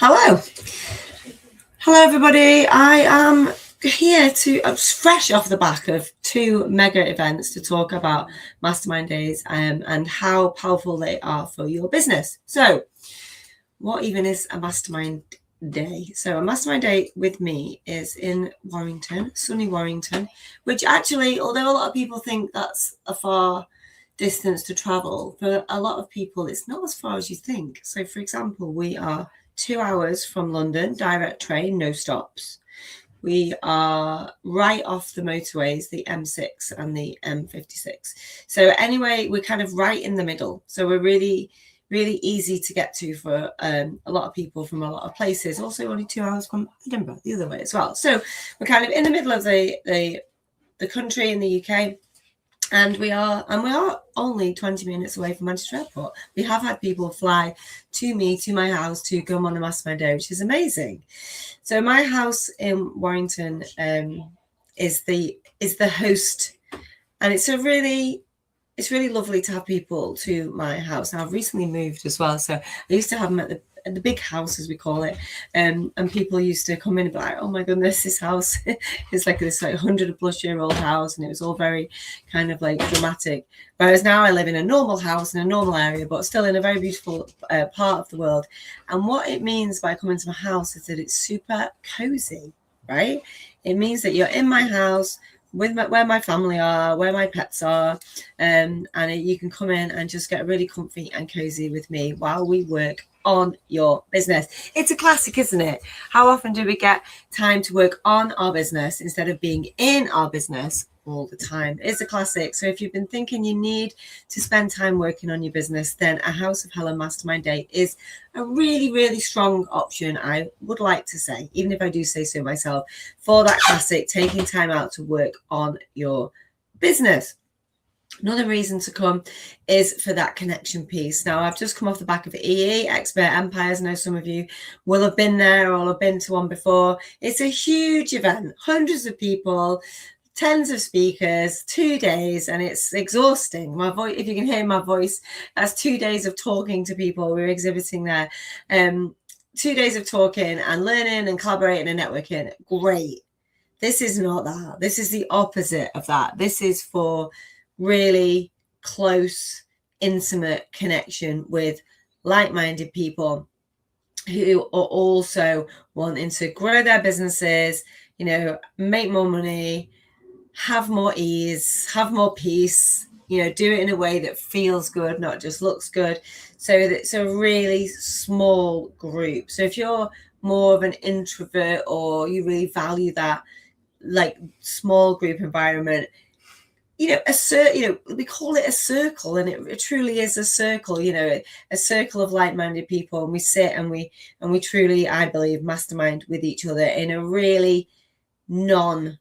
Hello. Hello, everybody. I am here I'm fresh off the back of 2 mega events to talk about Mastermind Days and how powerful they are for your business. So what even is a Mastermind Day? So a Mastermind Day with me is in Warrington, sunny Warrington, which actually, although a lot of people think that's a far distance to travel, for a lot of people, it's not as far as you think. So for example, we are 2 hours from London, direct train, no stops. We are right off the motorways, the M6 and the M56. So anyway, we're kind of right in the middle. So we're really, really easy to get to for a lot of people from a lot of places. Also only 2 hours from Edinburgh, the other way as well. So we're kind of in the middle of the country in the UK. And we are only 20 minutes away from Manchester Airport. We have had people fly to my house to come on a Mastermind Day, which is amazing. So my house in Warrington is the host, and it's really lovely to have people to my house. Now I've recently moved as well, so I used to have them at the big house, as we call it, and people used to come in and be like, oh my goodness, this house is like this 100+ house, and it was all very kind of like dramatic. Whereas now I live in a normal house in a normal area, but still in a very beautiful part of the world. And what it means by coming to my house is that it's super cozy, right? It means that you're in my house with where my family are, where my pets are, and you can come in and just get really comfy and cozy with me while we work on your business. It's a classic, isn't it? How often do we get time to work on our business instead of being in our business all the time? It's a classic. So if you've been thinking you need to spend time working on your business, then a House of Helen Mastermind Day is a really, really strong option, I would like to say, even if I do say so myself, for that classic, taking time out to work on your business. Another reason to come is for that connection piece. Now, I've just come off the back of EE, Expert Empires. I know some of you will have been there or have been to one before. It's a huge event, hundreds of people, tens of speakers, 2 days, and it's exhausting. My voice, if you can hear my voice, that's 2 days of talking to people. We're exhibiting there. 2 days of talking and learning and collaborating and networking. Great. This is not that. This is the opposite of that. This is for really close, intimate connection with like-minded people who are also wanting to grow their businesses, make more money, have more ease, have more peace, do it in a way that feels good, not just looks good. So it's a really small group. So if you're more of an introvert or you really value that like small group environment, we call it a circle, and it truly is a circle, a circle of like-minded people, and we sit and we truly, I believe, mastermind with each other in a really non-flashy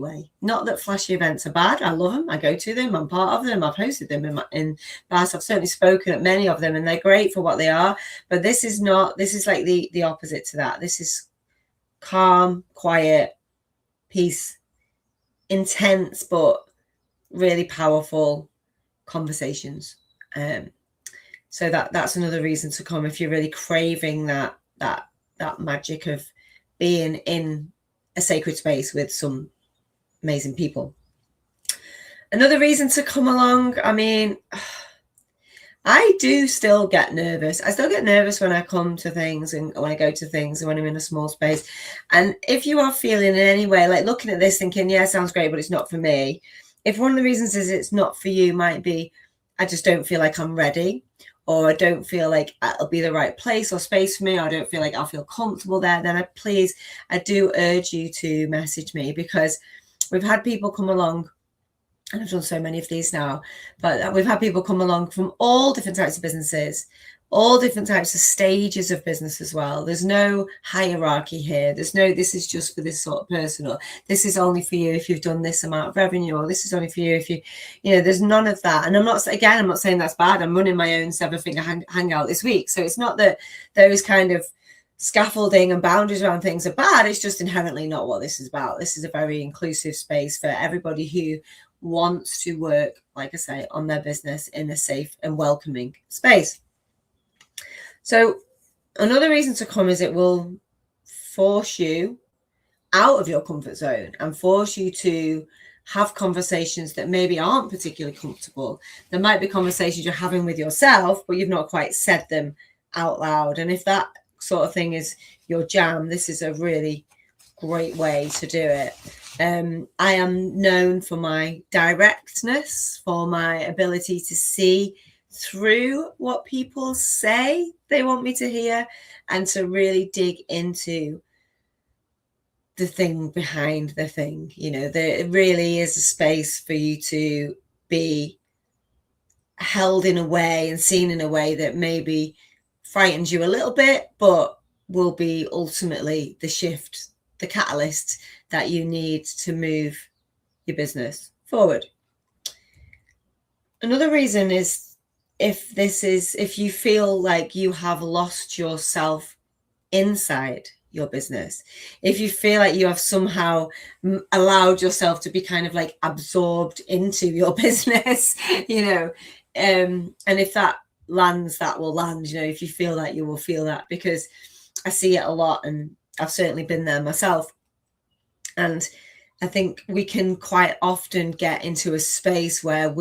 way. Not that flashy events are bad. I love them. I go to them. I'm part of them. I've hosted them in past. I've certainly spoken at many of them, and they're great for what they are. But this is like the opposite to that. This is calm, quiet, peace, intense but really powerful conversations. So that's another reason to come if you're really craving that magic of being in a sacred space with some amazing people. Another reason to come along, I do still get nervous. I still get nervous when I come to things and when I go to things and when I'm in a small space. And if you are feeling in any way, like looking at this thinking, yeah, sounds great, but it's not for me. If one of the reasons is it's not for you might be, I just don't feel like I'm ready, or I don't feel like it'll be the right place or space for me, or I don't feel like I'll feel comfortable there, then I do urge you to message me, because we've had people come along, and I've done so many of these now, but we've had people come along from all different types of businesses, all different types of stages of business as well. There's no hierarchy here. This is just for this sort of person, or this is only for you if you've done this amount of revenue, or this is only for you if there's none of that. And I'm not saying that's bad. I'm running my own 7-figure hangout this week. So it's not that those kind of scaffolding and boundaries around things are bad. It's just inherently not what this is about. This is a very inclusive space for everybody who wants to work, like I say, on their business in a safe and welcoming space. So Another reason to come is it will force you out of your comfort zone and force you to have conversations that maybe aren't particularly comfortable. There might be conversations you're having with yourself, but you've not quite said them out loud. And if that sort of thing is your jam, this is a really great way to do it. I am known for my directness, for my ability to see through what people say they want me to hear, and to really dig into the thing behind the thing. There really is a space for you to be held in a way and seen in a way that maybe frightens you a little bit, but will be ultimately the shift, the catalyst that you need to move your business forward. Another reason is if you feel like you have lost yourself inside your business, if you feel like you have somehow allowed yourself to be kind of like absorbed into your business, and if that lands, that will land. If you feel that, you will feel that, because I see it a lot, and I've certainly been there myself. And I think we can quite often get into a space where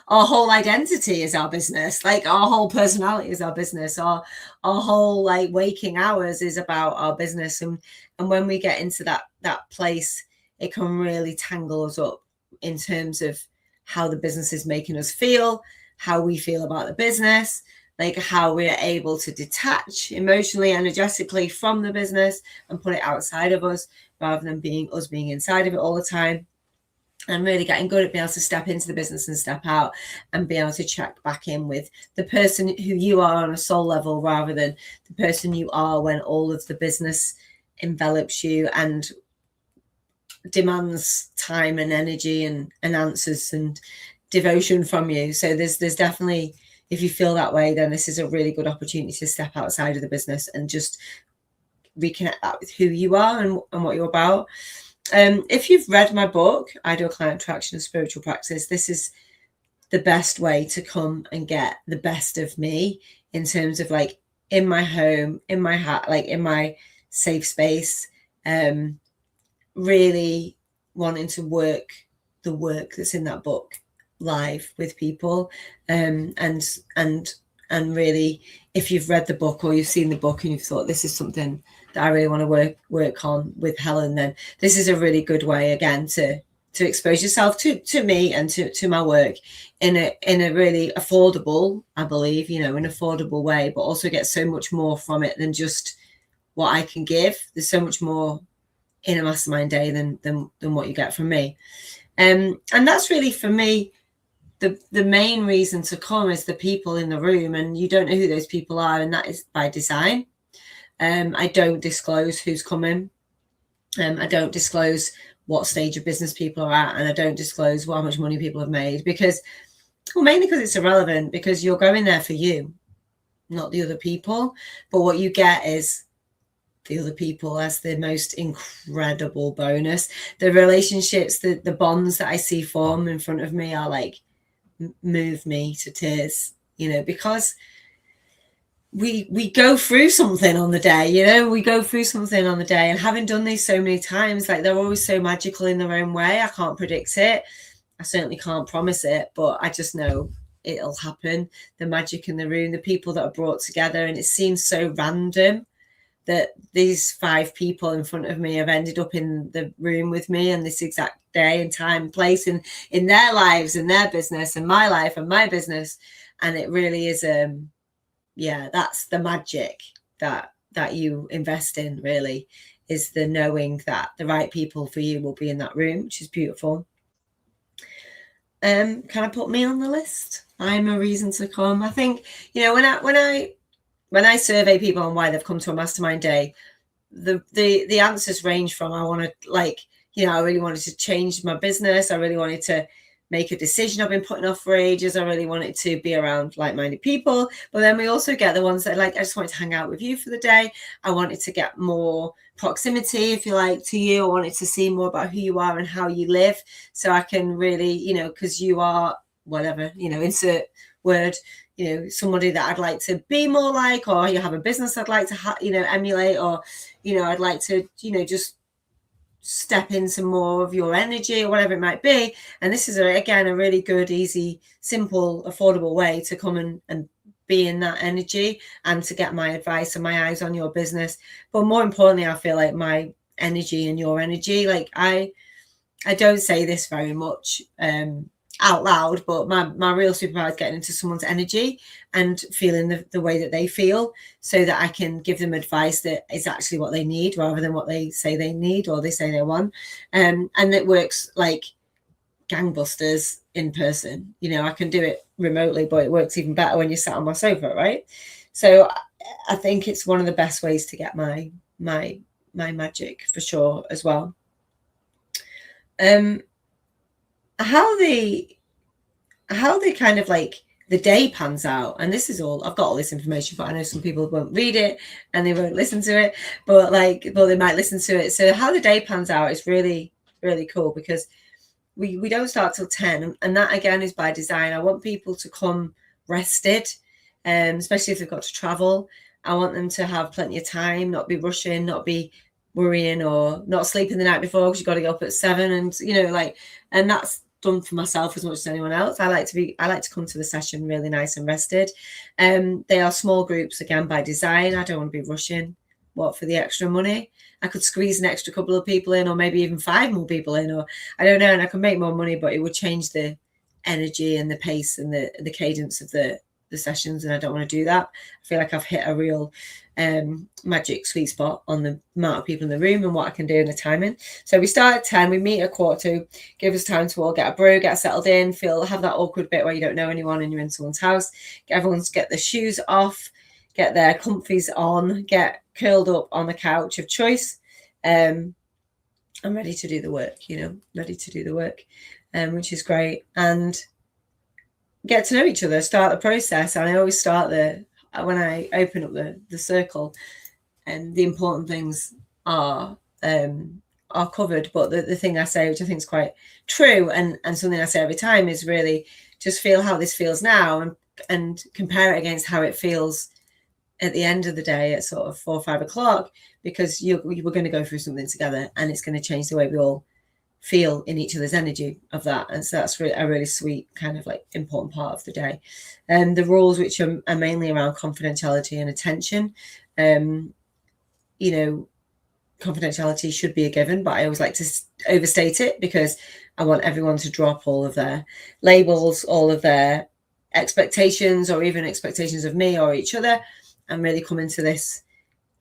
our whole identity is our business, like our whole personality is our business, our whole like waking hours is about our business. And when we get into that place, it can really tangle us up in terms of how the business is making us feel, how we feel about the business, like how we're able to detach emotionally, energetically from the business and put it outside of us, rather than being inside of it all the time. And really getting good at being able to step into the business and step out and be able to check back in with the person who you are on a soul level, rather than the person you are when all of the business envelops you and demands time and energy and answers and devotion from you. So there's definitely, if you feel that way, then this is a really good opportunity to step outside of the business and just reconnect that with who you are and what you're about. If you've read my book, Ideal Client Attraction and Spiritual Practice, this is the best way to come and get the best of me, in terms of like in my home, in my heart, like in my safe space, really wanting to work the work that's in that book live with people, and really, if you've read the book or you've seen the book and you've thought this is something that I really want to work on with Helen, then this is a really good way again to expose yourself to me and to my work in a really affordable, I believe, an affordable way, but also get so much more from it than just what I can give. There's so much more in a mastermind day than what you get from me. And that's really, for me, the main reason to come is the people in the room, and you don't know who those people are, and that is by design. I don't disclose who's coming. I don't disclose what stage of business people are at, and I don't disclose how much money people have made, mainly because it's irrelevant, because you're going there for you, not the other people. But what you get is the other people as the most incredible bonus. The relationships, the bonds that I see form in front of me are like, move me to tears, because we go through something on the day, we go through something on the day. And having done these so many times, like, they're always so magical in their own way. I can't predict it. I certainly can't promise it, but I just know it'll happen. The magic in the room, the people that are brought together. And it seems so random that these 5 people in front of me have ended up in the room with me on this exact day and time and place in their lives and their business, and my life and my business. And it really is, that's the magic that you invest in, really, is the knowing that the right people for you will be in that room, which is beautiful. Can I put me on the list? I'm a reason to come. I think, when I survey people on why they've come to a mastermind day, the answers range from, I want to, I really wanted to change my business. I really wanted to make a decision I've been putting off for ages. I really wanted to be around like-minded people. But then we also get the ones that I just wanted to hang out with you for the day. I wanted to get more proximity, if you like, to you. I wanted to see more about who you are and how you live, so I can really, because you are whatever, insert word, somebody that I'd like to be more like, or you have a business I'd like to emulate, or I'd like to just step into more of your energy, or whatever it might be. And this is again a really good, easy, simple, affordable way to come and be in that energy and to get my advice and my eyes on your business. But more importantly, I feel like my energy and your energy, like I don't say this very much out loud, but my real superpower is getting into someone's energy and feeling the way that they feel, so that I can give them advice that is actually what they need, rather than what they say they need or they say they want. And it works like gangbusters in person. I can do it remotely, but it works even better when you're sat on my sofa, right? So I think it's one of the best ways to get my magic, for sure, as well. How the kind of like the day pans out, and this is all, I've got all this information, but I know some people won't read it and they won't listen to it, but they might listen to it. So how the day pans out is really, really cool, because we don't start till 10, and that again is by design. I want people to come rested, especially if they've got to travel. I want them to have plenty of time, not be rushing, not be worrying, or not sleeping the night before because you've got to get up at 7, and and that's done for myself as much as anyone else. I like to come to the session really nice and rested. They are small groups, again, by design. I don't want to be rushing. What, for the extra money? I could squeeze an extra couple of people in, or maybe even 5 more people in, or I don't know, and I could make more money, but it would change the energy and the pace and the cadence of the sessions, and I don't want to do that. I feel like I've hit a real magic sweet spot on the amount of people in the room and what I can do in the timing. So we start at 10, we meet at 1:45, give us time to all get a brew, get settled in, have that awkward bit where you don't know anyone and you're in someone's house. Everyone's get their shoes off, get their comfies on, get curled up on the couch of choice. I'm ready to do the work, which is great. And get to know each other, start the process. And I always start when I open up the circle, and the important things are covered. But the thing I say, which I think is quite true, and something I say every time, is really just feel how this feels now, and compare it against how it feels at the end of the day at sort of 4 or 5 o'clock, because we're going to go through something together, and it's going to change the way we all feel in each other's energy of that. And so that's a really sweet kind of like important part of the day. And the rules, which are mainly around confidentiality and attention, confidentiality should be a given, but I always like to overstate it, because I want everyone to drop all of their labels, all of their expectations, or even expectations of me or each other, and really come into this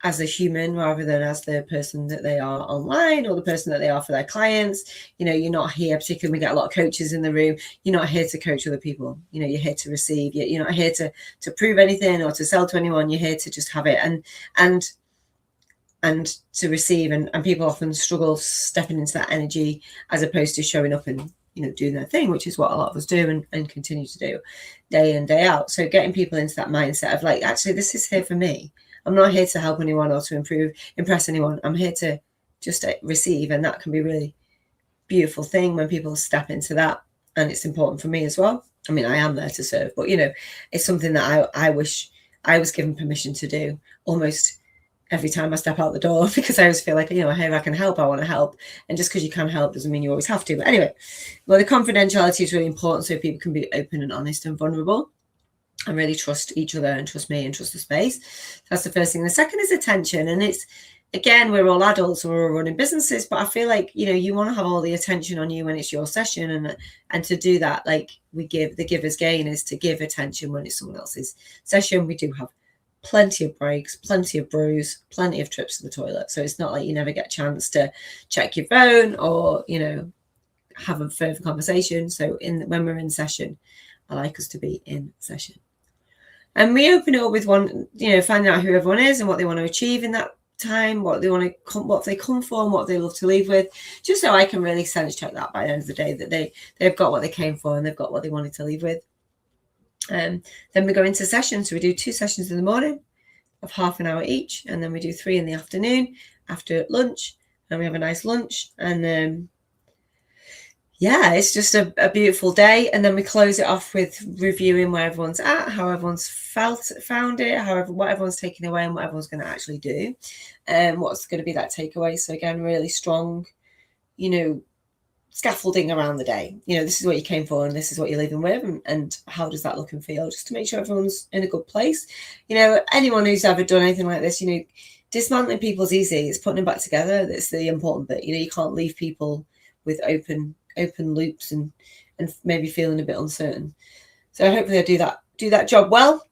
as a human rather than as the person that they are online, or the person that they are for their clients. You're not here, particularly when we get a lot of coaches in the room, you're not here to coach other people. You're here to receive. You're not here to prove anything or to sell to anyone. You're here to just have it and to receive. And people often struggle stepping into that energy, as opposed to showing up and doing their thing, which is what a lot of us do and continue to do day in, day out. So getting people into that mindset of like, actually, this is here for me. I'm not here to help anyone or to impress anyone. I'm here to just receive. And that can be a really beautiful thing when people step into that. And it's important for me as well. I mean, I am there to serve, but it's something that I wish I was given permission to do almost every time I step out the door, because I always feel like, hey, I can help, I want to help. And just because you can help doesn't mean you always have to. But anyway, the confidentiality is really important, so people can be open and honest and vulnerable, and really trust each other and trust me and trust the space. That's the first thing. The second is attention. And it's, again, we're all adults and we're all running businesses, but I feel like, you want to have all the attention on you when it's your session. And to do that, like the giver's gain is to give attention when it's someone else's session. We do have plenty of breaks, plenty of brews, plenty of trips to the toilet. So it's not like you never get a chance to check your phone or, have a further conversation. So when we're in session, I like us to be in session. And we open it up with finding out who everyone is and what they want to achieve in that time, what they come for, and what they love to leave with, just so I can really sense check that by the end of the day, that they've got what they came for and they've got what they wanted to leave with. Then we go into sessions. So we do 2 sessions in the morning of half an hour each, and then we do 3 in the afternoon after lunch, and we have a nice lunch. And yeah, it's just a beautiful day. And then we close it off with reviewing where everyone's at, how everyone's found it, what everyone's taking away and what everyone's going to actually do, and what's going to be that takeaway. So again, really strong, scaffolding around the day. This is what you came for and this is what you're leaving with, and how does that look and feel, just to make sure everyone's in a good place. Anyone who's ever done anything like this, dismantling people's easy. It's putting them back together that's the important bit. You can't leave people with open loops and maybe feeling a bit uncertain. So hopefully I do that job well.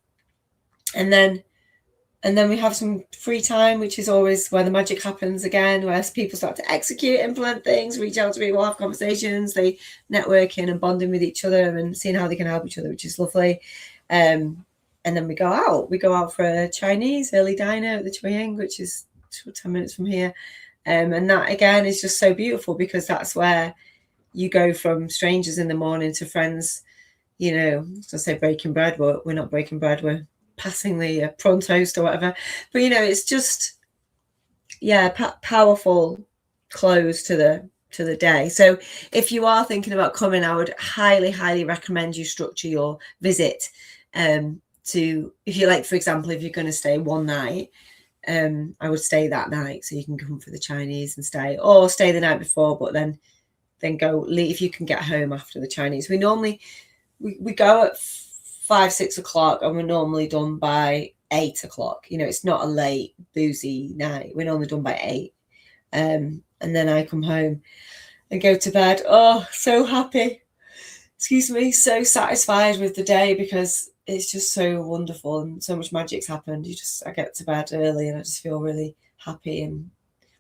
And then we have some free time, which is always where the magic happens again, where people start to execute, implement things, reach out to people, have conversations, they networking and bonding with each other and seeing how they can help each other, which is lovely. And then we go out for a Chinese early diner at the Chuang, which is 10 minutes from here. And that again is just so beautiful, because that's where you go from strangers in the morning to friends, so I say breaking bread, but we're not breaking bread, we're passing the prawn toast or whatever. But it's just powerful close to the day. So if you are thinking about coming, I would highly recommend you structure your visit to, if you like, for example, if you're going to stay one night, I would stay that night so you can come for the Chinese and stay, or stay the night before, but then go leave if you can get home after the Chinese. We normally we go at 5-6 o'clock and we're normally done by 8 o'clock. It's not a late boozy night. We're normally done by 8. And then I come home and go to bed. Oh, so happy. Excuse me, so satisfied with the day, because it's just so wonderful and so much magic's happened. I get to bed early and I just feel really happy and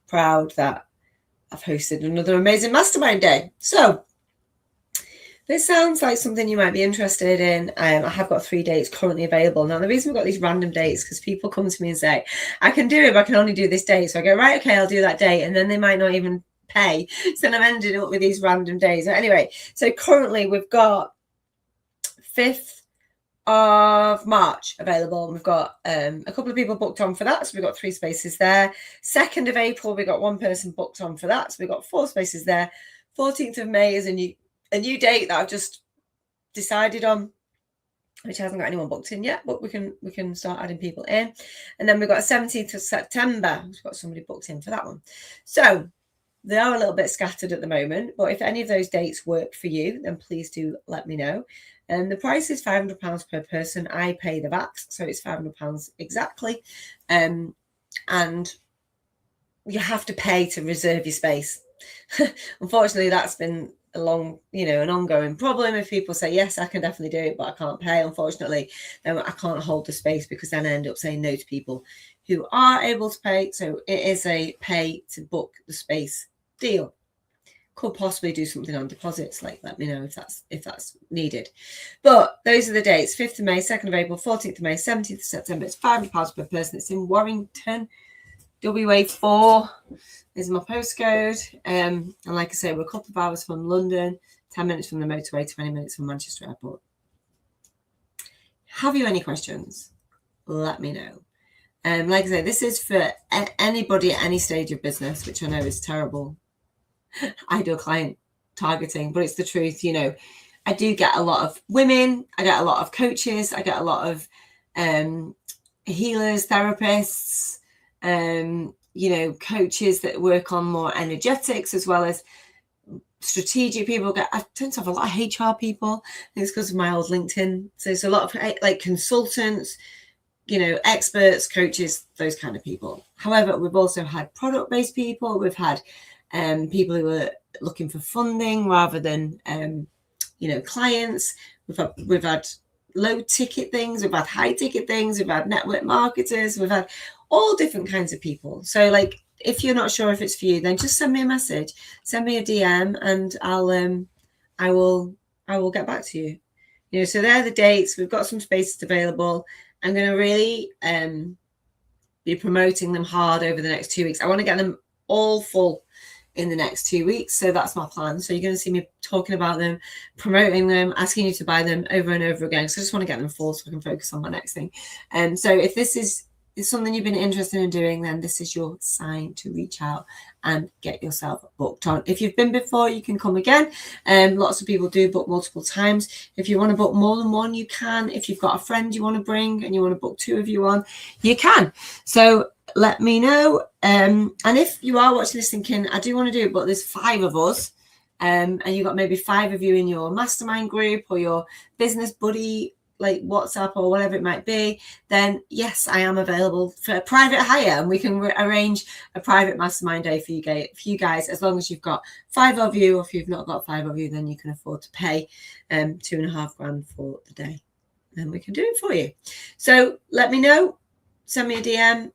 proud that I've hosted another amazing mastermind day. So this sounds like something you might be interested in. I have got 3 dates currently available. Now, the reason we've got these random dates, because people come to me and say, I can do it, but I can only do this date. So I go, right, okay, I'll do that date. And then they might not even pay. So then I'm ending up with these random days. So anyway, so currently we've got 5th of March available. And we've got a couple of people booked on for that. So we've got 3 spaces there. 2nd of April, we got 1 person booked on for that. So we've got 4 spaces there. 14th of May is a new date that I've just decided on, which hasn't got anyone booked in yet, but we can start adding people in. And then we've got 17th of September. We've got somebody booked in for that one. So they are a little bit scattered at the moment, but if any of those dates work for you, then please do let me know. And the price is £500 per person. I pay the VAT, so it's £500 exactly. And you have to pay to reserve your space. Unfortunately, that's been an ongoing problem. If people say, yes, I can definitely do it, but I can't pay, unfortunately, then I can't hold the space, because then I end up saying no to people who are able to pay. So it is a pay to book the space deal. Could possibly do something on deposits, like let me know if that's needed. But those are the dates: 5th of May, 2nd of April, 14th of May, 17th of September. It's £500 per person. It's in Warrington, WA4 is my postcode. And like I say, we're a couple of hours from London, 10 minutes from the motorway, 20 minutes from Manchester Airport. Have you any questions? Let me know. Like I say, this is for anybody at any stage of business, which I know is terrible. Ideal client targeting, but it's the truth. I do get a lot of women, I get a lot of coaches, I get a lot of healers, therapists, coaches that work on more energetics as well as strategic people. I tend to have a lot of HR people. I think it's because of my old LinkedIn. So it's a lot of like consultants, experts, coaches, those kind of people. However, we've also had product-based people. We've had people who are looking for funding rather than, clients. We've had low ticket things. We've had high ticket things. We've had network marketers. We've had all different kinds of people. So like, if you're not sure if it's for you, then just send me a message, send me a DM, and I will get back to you. So they're the dates. We've got some spaces available. I'm going to really be promoting them hard over the next 2 weeks. I want to get them all full in the next 2 weeks. So that's my plan. So you're going to see me talking about them, promoting them, asking you to buy them over and over again. So I just want to get them full so I can focus on my next thing. And so if this is it's something you've been interested in doing, then this is your sign to reach out and get yourself booked on. If you've been before, you can come again. Lots of people do book multiple times. If you want to book more than one, you can. If you've got a friend you want to bring and you want to book 2 of you on, you can. So let me know. And if you are watching this thinking, I do want to do it, but there's 5 of us, and you've got maybe 5 of you in your mastermind group or your business buddy, like WhatsApp or whatever it might be, then yes, I am available for a private hire, and we can arrange a private mastermind day for you guys, as long as you've got 5 of you, or if you've not got 5 of you, then you can afford to pay $2,500 for the day, and we can do it for you. So let me know, send me a DM.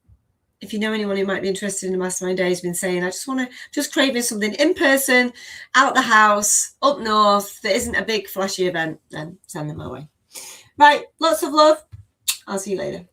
If you know anyone who might be interested in the Mastermind Days, been saying, I just craving something in person, out the house, up north, that isn't a big flashy event, then send them my way. Right, lots of love. I'll see you later.